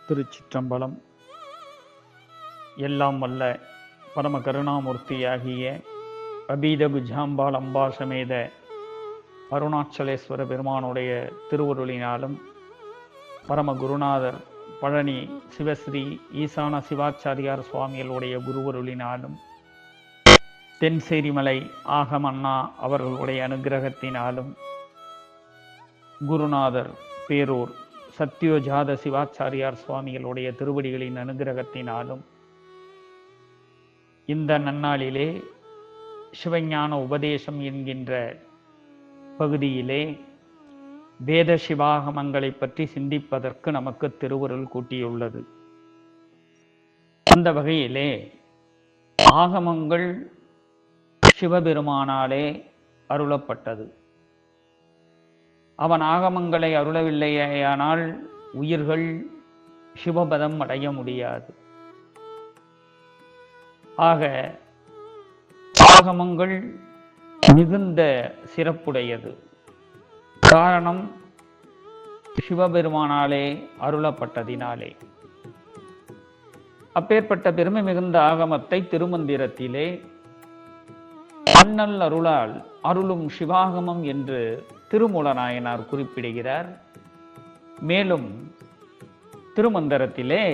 திருச்சிற்றம்பலம். எல்லாம் வல்ல பரம கருணாமூர்த்தியாகிய அபீத குஜாம்பாள் அம்பா சமேத அருணாச்சலேஸ்வர பெருமானுடைய திருவருளினாலும் பரம குருநாதர் பழனி சிவஸ்ரீ ஈசான சிவாச்சாரியார் சுவாமிகளுடைய குருவருளினாலும் தென்சேரிமலை ஆகமண்ணா அவர்களுடைய அனுகிரகத்தினாலும் குருநாதர் பேரூர் சத்யோஜாத சிவாச்சாரியார் சுவாமிகளுடைய திருவடிகளின் அனுகிரகத்தினாலும் இந்த நன்னாளிலே சிவஞான உபதேசம் என்கின்ற பகுதியிலே வேத சிவாகமங்களை பற்றி சிந்திப்பதற்கு நமக்கு திருவருள் கூட்டியுள்ளது. அந்த வகையிலே ஆகமங்கள் சிவபெருமானாலே அருளப்பட்டது. அவன் ஆகமங்களை அருளவில்லையானால் உயிர்கள் சிவபதம் அடைய முடியாது. ஆக ஆகமங்கள் மிகுந்த சிறப்புடையது. காரணம் சிவபெருமானாலே அருளப்பட்டதினாலே. அப்பேற்பட்ட பெருமை மிகுந்த ஆகமத்தை திருமந்திரத்திலே அண்ணல் அருளால் அருளும் சிவாகமம் என்று திருமூலநாயனார் குறிப்பிடுகிறார். மேலும் திருமந்திரத்திலே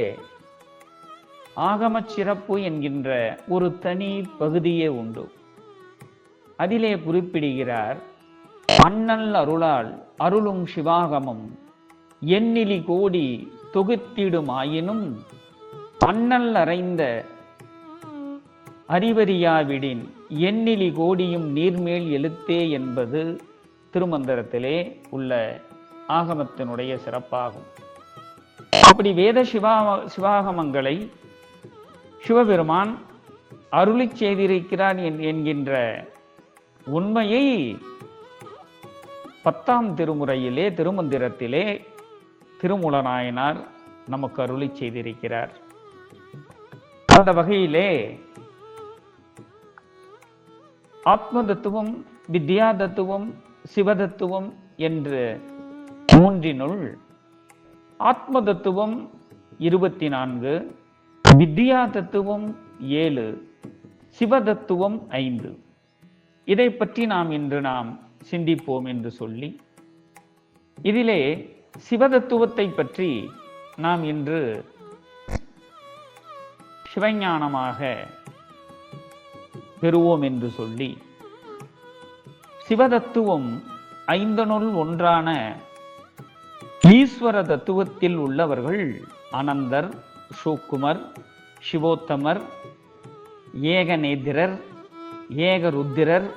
ஆகம சிறப்பு என்கின்ற ஒரு தனி பகுதியே உண்டு. அதிலே குறிப்பிடுகிறார், அண்ணல் அருளால் அருளும் சிவாகமம் எண்ணிலி கோடி தொகுத்திடும் ஆயினும் அண்ணல் அறைந்த அறிவறியாவிடின் எண்ணிலி கோடியும் நீர்மேல் எழுத்தே என்பது திருமந்திரத்திலே உள்ள ஆகமத்தினுடைய சிறப்பாகும். அப்படி வேத சிவாகமங்களை சிவபெருமான் அருளி செய்திருக்கிறான் என்கின்ற உண்மையை 10ஆம் திருமுறையிலே திருமந்திரத்திலே திருமூலநாயனார் நமக்கு அருளி செய்திருக்கிறார். அந்த வகையிலே ஆத்ம தத்துவம், வித்யா தத்துவம், சிவதத்துவம் என்று மூன்றினுள் ஆத்ம தத்துவம் 24, வித்யா தத்துவம் 7, சிவதத்துவம் 5. இதை பற்றி இன்று நாம் சிந்திப்போம் என்று சொல்லி, இதிலே சிவதத்துவத்தை பற்றி நாம் இன்று சிவஞானமாக பெறுவோம் என்று சொல்லி, சிவதத்துவம் 5னுள் ஒன்றான ஈஸ்வர தத்துவத்தில் உள்ளவர்கள் அனந்தர், சூக்குமர், சிவோத்தமர், ஏகநேத்திரர், ஏகருத்திரர்,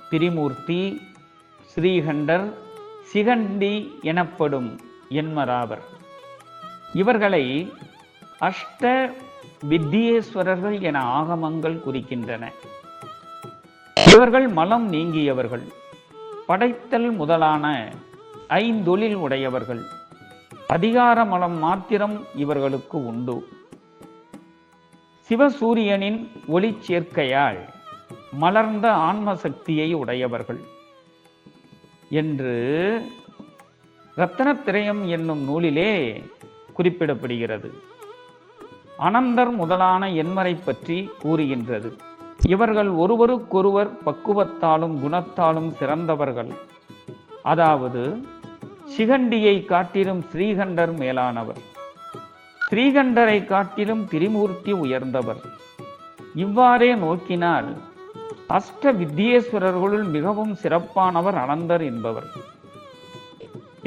திரிமூர்த்தி, ஸ்ரீகண்டர், சிகண்டி எனப்படும் என்மராவர். இவர்களை அஷ்ட வித்தியேஸ்வரர்கள் என ஆகமங்கள் குறிக்கின்றன. இவர்கள் மலம் நீங்கியவர்கள், படைத்தல் முதலான 5 உடையவர்கள். அதிகார மலம் மாத்திரம் இவர்களுக்கு உண்டு. சிவசூரியனின் ஒளி சேர்க்கையால் மலர்ந்த ஆன்ம சக்தியை உடையவர்கள் என்று ரத்னத்திரயம் என்னும் நூலிலே குறிப்பிடப்படுகிறது. அனந்தர் முதலான என்மரை பற்றி கூறுகின்றது. இவர்கள் ஒருவருக்கொருவர் பக்குவத்தாலும் குணத்தாலும் சிறந்தவர்கள். அதாவது சிகண்டியை காட்டிலும் ஸ்ரீகண்டர் மேலானவர், ஸ்ரீகண்டரை காட்டிலும் திரிமூர்த்தி உயர்ந்தவர். இவ்வாறே நோக்கினால் அஷ்ட வித்தியேஸ்வரர்களுள் மிகவும் சிறப்பானவர் அனந்தர் என்பவர்.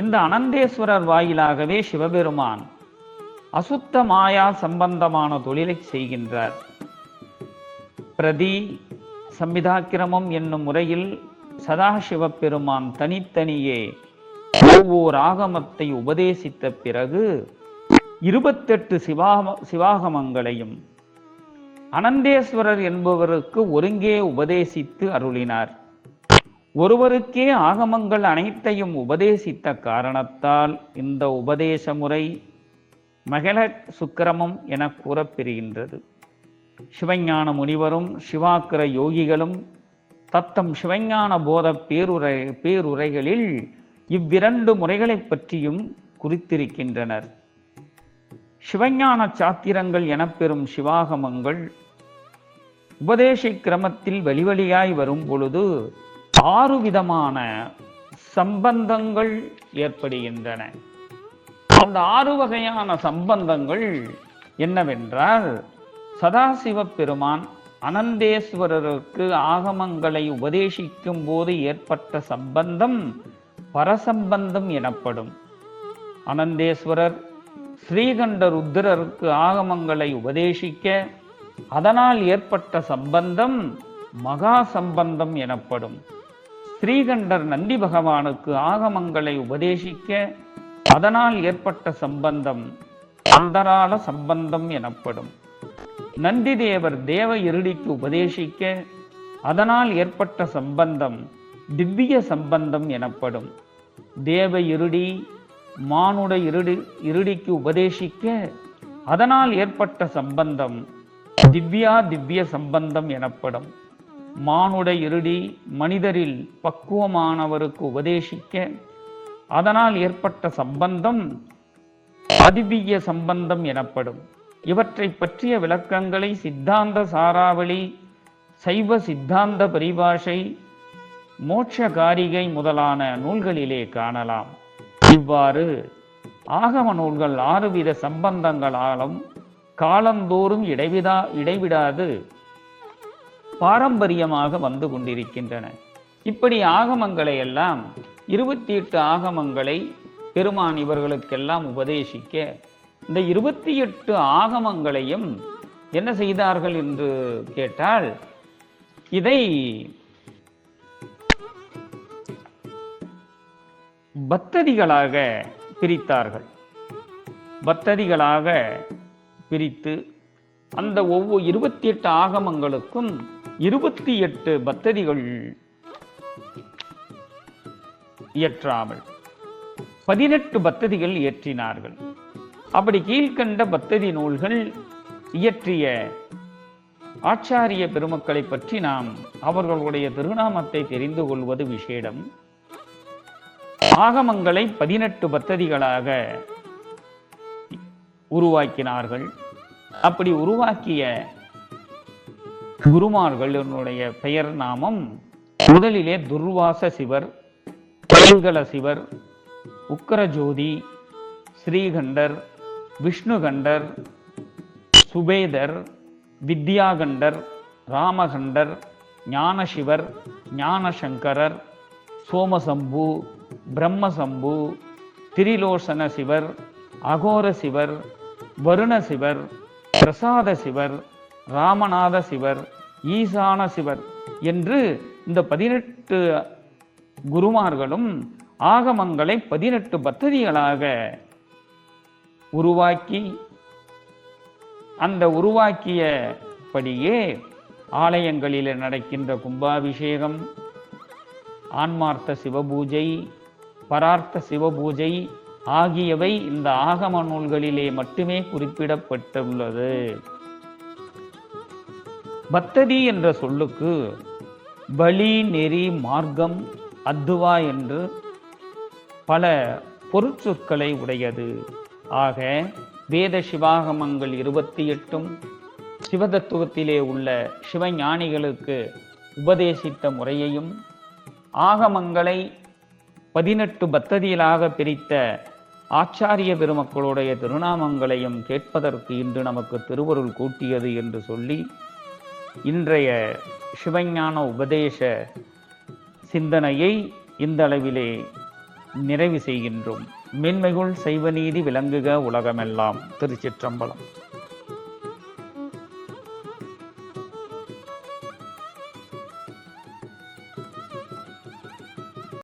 இந்த அனந்தேஸ்வரர் வாயிலாகவே சிவபெருமான் அசுத்த மாயா சம்பந்தமான தொழிலை செய்கின்றார். பிரதி சம்பிதாக்கிரமம் என்னும் முறையில் சதாசிவபெருமான் தனித்தனியே ஒவ்வொரு ஆகமத்தை உபதேசித்த பிறகு 28 சிவாகமங்களையும் அனந்தேஸ்வரர் என்பவருக்கு ஒருங்கே உபதேசித்து அருளினார். ஒருவருக்கே ஆகமங்கள் அனைத்தையும் உபதேசித்த காரணத்தால் இந்த உபதேச முறை மகள சுக்கிரமம் என கூறப்பெறுகின்றது. சிவஞான முனிவரும் சிவாக்கிர யோகிகளும் தத்தம் சிவஞான போத பேருரைகளில் இவ்விரண்டு முறைகளை பற்றியும் குறித்திருக்கின்றனர். சிவஞான சாத்திரங்கள் எனப்பெறும் சிவாகமங்கள் உபதேச கிரமத்தில் வழிவழியாய் வரும் பொழுது 6 விதமான சம்பந்தங்கள் ஏற்படுகின்றன. அந்த 6 வகையான சம்பந்தங்கள் என்னவென்றால், சதாசிவ பெருமான் அனந்தேஸ்வரருக்கு ஆகமங்களை உபதேசிக்கும் போது ஏற்பட்ட சம்பந்தம் பரசம்பந்தம் எனப்படும். அனந்தேஸ்வரர் ஸ்ரீகண்ட ருத்ரருக்கு ஆகமங்களை உபதேசிக்க அதனால் ஏற்பட்ட சம்பந்தம் மகா சம்பந்தம் எனப்படும். ஸ்ரீகண்டர் நந்தி பகவானுக்கு ஆகமங்களை உபதேசிக்க அதனால் ஏற்பட்ட சம்பந்தம் அந்தராள சம்பந்தம் எனப்படும். நந்தி தேவர் தேவ இருடிக்கு உபதேசிக்க அதனால் ஏற்பட்ட சம்பந்தம் திவ்ய சம்பந்தம் எனப்படும். தேவ இருடி மானுட இருடிக்கு உபதேசிக்க அதனால் ஏற்பட்ட சம்பந்தம் திவ்ய சம்பந்தம் எனப்படும். மானுட இருடி மனிதரில் பக்குவமானவருக்கு உபதேசிக்க அதனால் ஏற்பட்ட சம்பந்தம் அதிவ்ய சம்பந்தம் எனப்படும். இவற்றை பற்றிய விளக்கங்களை சித்தாந்த சாராவளி, சைவ சித்தாந்த பரிபாஷை, மோட்ச காரிகை முதலான நூல்களிலே காணலாம். இவ்வாறு ஆகம நூல்கள் 6 வித சம்பந்தங்களாலும் காலந்தோறும் இடைவிடாது பாரம்பரியமாக வந்து கொண்டிருக்கின்றன. இப்படி ஆகமங்களை எல்லாம் 28 ஆகமங்களை பெருமான் இவர்களுக்கெல்லாம் உபதேசிக்க, இந்த 28 ஆகமங்களையும் என்ன செய்தார்கள் என்று கேட்டால், இதை பத்ததிகளாக பிரித்தார்கள். பத்ததிகளாக பிரித்து அந்த ஒவ்வொரு 28 ஆகமங்களுக்கும் 28 பத்ததிகள் இயற்றாமல் 18 பத்ததிகள் இயற்றினார்கள். அப்படி கீழ்கண்ட பத்ததி நூல்கள் இயற்றிய ஆச்சாரிய பெருமக்களை பற்றி நாம் அவர்களுடைய திருநாமத்தை தெரிந்து கொள்வது விசேடம். ஆகமங்களை 18 பத்ததிகளாக உருவாக்கினார்கள். அப்படி உருவாக்கிய குருமார்களுடைய பெயர் நாமம் முதலிலே துர்வாச சிவர், பல்கல சிவர், உக்கரஜோதி, ஸ்ரீகண்டர், விஷ்ணுகண்டர், சுபேதர், வித்யாகண்டர், ராமகண்டர், ஞானசிவர், ஞானசங்கரர், சோமசம்பு, பிரம்மசம்பு, திரிலோசன சிவர், அகோர சிவர், வருண சிவர், பிரசாத சிவர், ராமநாத சிவர், ஈசான சிவர் என்று இந்த 18 குருமார்களும் ஆகமங்களை 18 பத்ததிகளாக உருவாக்கி, அந்த உருவாக்கியபடியே ஆலயங்களில் நடக்கின்ற கும்பாபிஷேகம், ஆன்மார்த்த சிவபூஜை, பரார்த்த சிவபூஜை ஆகியவை இந்த ஆகம நூல்களிலே மட்டுமே குறிப்பிடப்பட்டுள்ளது. பத்ததி என்ற சொல்லுக்கு வழி, நெறி, மார்க்கம், அத்துவா என்று பல பொருட்சொற்களை உடையது. ஆக வேத சிவாகமங்கள் 28 சிவதத்துவத்திலே உள்ள சிவஞானிகளுக்கு உபதேசித்த முறையையும், ஆகமங்களை 18 பத்ததிகளாக பிரித்த ஆச்சாரிய பெருமக்களுடைய திருநாமங்களையும் கேட்பதற்கு இன்று நமக்கு திருவருள் கூட்டியது என்று சொல்லி, இன்றைய சிவஞான உபதேச சிந்தனையை இந்த அளவிலே நிறைவு செய்கின்றோம். மேன்மைகுள் சைவநீதி விளங்குக உலகமெல்லாம். திருச்சிற்றம்பலம்.